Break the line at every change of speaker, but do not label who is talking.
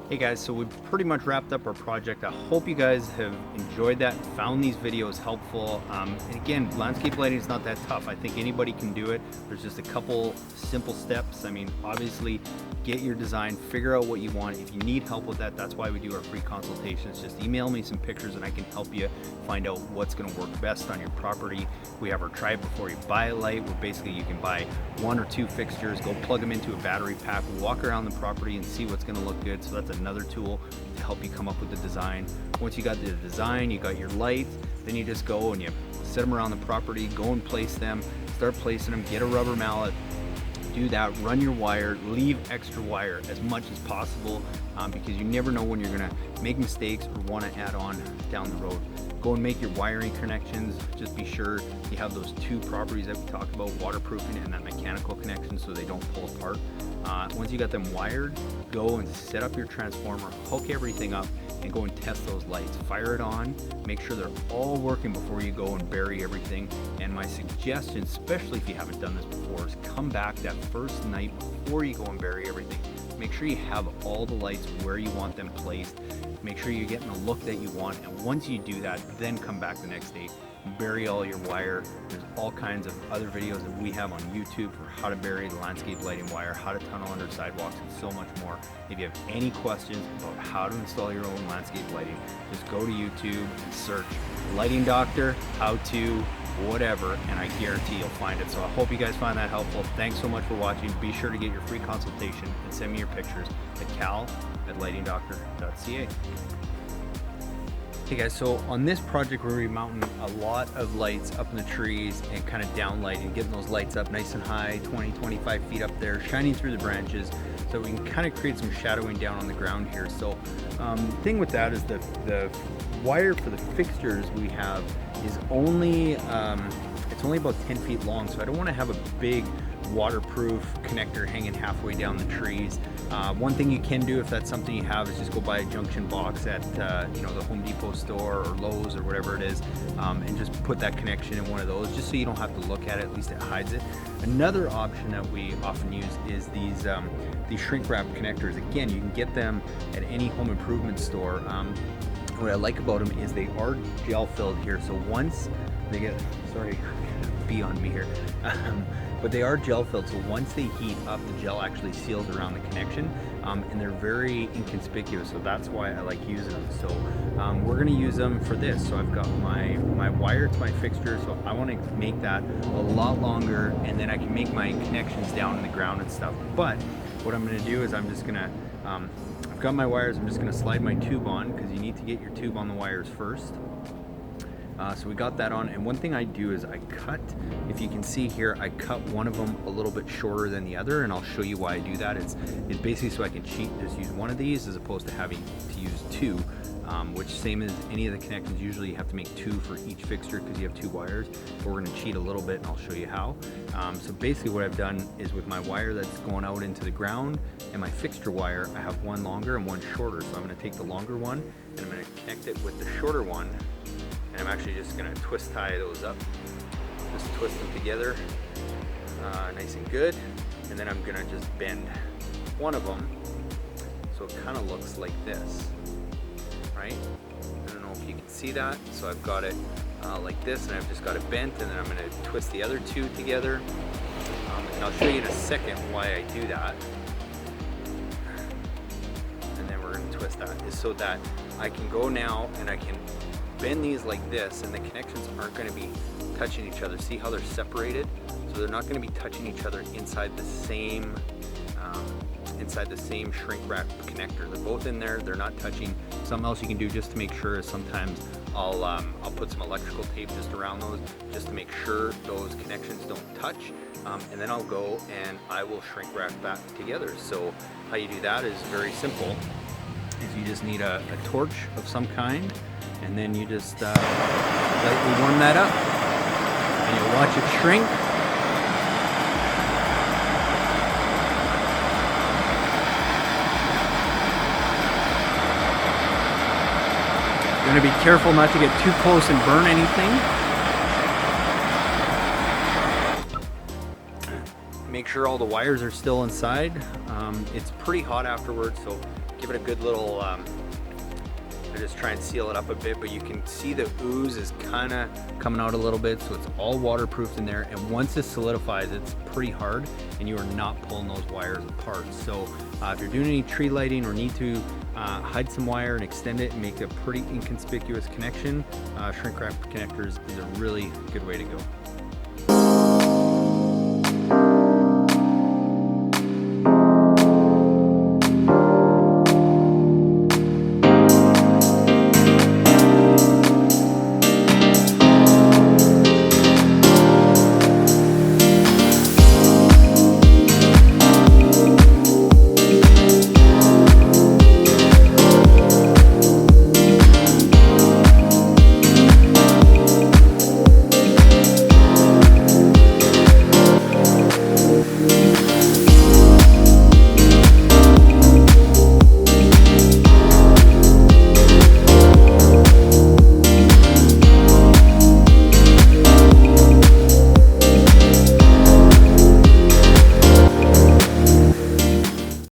Hey guys, so we've pretty much wrapped up our project. I hope you guys have enjoyed that, found these videos helpful. And again, landscape lighting is not that tough. I think anybody can do it. There's just a couple simple steps. I mean, obviously, get your design, figure out what you want. If you need help with that, that's why we do our free consultations. Just email me some pictures and I can help you find out what's gonna work best on your property. We have our try it before you buy a light, where basically you can buy 1 or 2 fixtures, go plug them into a battery pack, walk around the property and see what's gonna look good. So that's another tool to help you come up with the design. Once you got the design, you got your lights, then you just go and you set them around the property, go and place them, start placing them, get a rubber mallet, do that, run your wire, leave extra wire as much as possible because you never know when you're gonna make mistakes or want to add on down the road. Go and make your wiring connections. Just be sure you have those 2 properties that we talked about, waterproofing and that mechanical connection, so they don't pull apart. Once you got them wired, go and set up your transformer, hook everything up, and go and test those lights. Fire it on, make sure they're all working before you go and bury everything. And my suggestion, especially if you haven't done this before, is come back that first night before you go and bury everything. Make sure you have all the lights where you want them placed. Make sure you're getting the look that you want, and once you do that, then come back the next day, bury all your wire. There's all kinds of other videos that we have on YouTube for how to bury the landscape lighting wire, how to tunnel under sidewalks, and so much more. If you have any questions about how to install your own landscape lighting, just go to YouTube and search lighting doctor, how to, whatever, and I guarantee you'll find it. So I hope you guys find that helpful. Thanks so much for watching. Be sure to get your free consultation and send me your pictures at cal@lightingdoctor.ca. Hey guys, so on this project we're remounting a lot of lights up in the trees and kind of down lighting, getting those lights up nice and high, 20-25 feet up there, shining through the branches, so we can kind of create some shadowing down on the ground here. So the thing with that is the wire for the fixtures we have is only it's only about 10 feet long, so I don't want to have a big waterproof connector hanging halfway down the trees. One thing you can do if that's something you have is just go buy a junction box at you know, the Home Depot store or Lowe's or whatever it is, and just put that connection in one of those, just so you don't have to look at it. At least it hides it. Another option that we often use is these shrink wrap connectors. Again, you can get them at any home improvement store. What I like about them is they are gel filled here, so once they get, sorry, bee on me here, but they are gel filled, so once they heat up, the gel actually seals around the connection, and they're very inconspicuous, so that's why I like using them. So we're going to use them for this. So I've got my wire to my fixture, so I want to make that a lot longer, and then I can make my connections down in the ground and stuff. But what I'm going to do is I'm just going to I've got my wires, I'm just going to slide my tube on, because you need to get your tube on the wires first. So we got that on, and one thing I do is I cut, if you can see here, I cut one of them a little bit shorter than the other, and I'll show you why I do that. It's basically so I can cheat, just use one of these as opposed to having to use 2, which same as any of the connections, usually you have to make 2 for each fixture because you have 2 wires, but we're going to cheat a little bit and I'll show you how. So basically what I've done is with my wire that's going out into the ground and my fixture wire, I have one longer and one shorter. So I'm going to take the longer one and I'm going to connect it with the shorter one. And I'm actually just going to twist tie those up, just twist them together nice and good, and then I'm going to just bend one of them so it kind of looks like this, right? I don't know if you can see that. So I've got it like this, and I've just got it bent, and then I'm going to twist the other 2 together, and I'll show you in a second why I do that. And then we're going to twist that, is so that I can go now and I can bend these like this, and the connections aren't going to be touching each other. See how they're separated? So they're not going to be touching each other inside the same shrink wrap connector. They're both in there, they're not touching. Something else you can do just to make sure is sometimes I'll put some electrical tape just around those, just to make sure those connections don't touch, and then I'll go and I will shrink wrap that together. So how you do that is very simple. Is you just need a torch of some kind, and then you just lightly warm that up, and you watch it shrink. You're going to be careful not to get too close and burn anything. Make sure all the wires are still inside. It's pretty hot afterwards, so give it a good little, I just try and seal it up a bit, but you can see the ooze is kind of coming out a little bit, so it's all waterproofed in there. And once this solidifies, it's pretty hard and you are not pulling those wires apart. So if you're doing any tree lighting or need to hide some wire and extend it and make a pretty inconspicuous connection, shrink wrap connectors is a really good way to go.